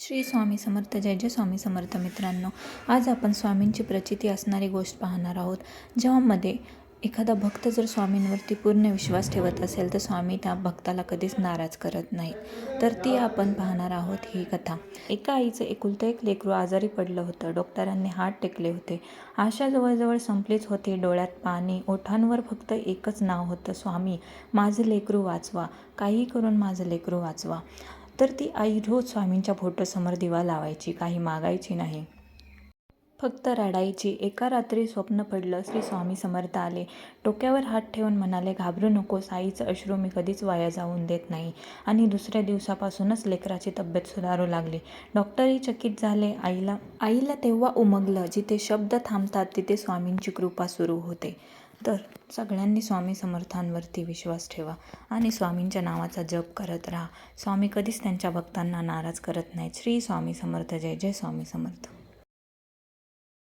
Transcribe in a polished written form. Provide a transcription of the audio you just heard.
श्री स्वामी समर्थ. जय जय स्वामी समर्थ. मित्रांनो, आज आपण स्वामींची प्रचिती असणारी गोष्ट पाहणार आहोत. जेव्हा एखादा भक्त जर स्वामींवरती पूर्ण विश्वास ठेवत असेल तर स्वामी त्या भक्ताला कधीच नाराज करत नाहीत. तर ती आपण पाहणार आहोत ही कथा. एका आईचं एकुलतं एक लेकरू आजारी पडलं होतं. डॉक्टरांनी हात टेकले होते. आशा जवळजवळ संपलीच होती. डोळ्यात पाणी, ओठांवर फक्त एकच नाव होतं, स्वामी, माझं लेकरू वाचवा, काहीही करून माझं लेकरू वाचवा. तर ती आई रोज स्वामींच्या फोटोसमोर दिवा लावायची, काही मागायची नाही, फक्त रडायची. एका रात्री स्वप्न पडलं. श्री स्वामी समर्थ आले. डोक्यावर हात ठेवून म्हणाले, घाबरू नकोस, आईचं अश्रू मी कधीच वाया जाऊन देत नाही. आणि दुसऱ्या दिवसापासूनच लेकराची तब्येत सुधारू लागली. डॉक्टरही चकित झाले. आईला तेव्हा उमगलं, जिथे शब्द थांबतात तिथे स्वामींची कृपा सुरू होते. तर सगळ्यांनी स्वामी समर्थांवरती विश्वास ठेवा आणि स्वामींच्या नावाचा जप करत राहा. स्वामी कधीच त्यांच्या भक्तांना नाराज करत नाहीत. श्री स्वामी समर्थ. जय जय स्वामी समर्थ.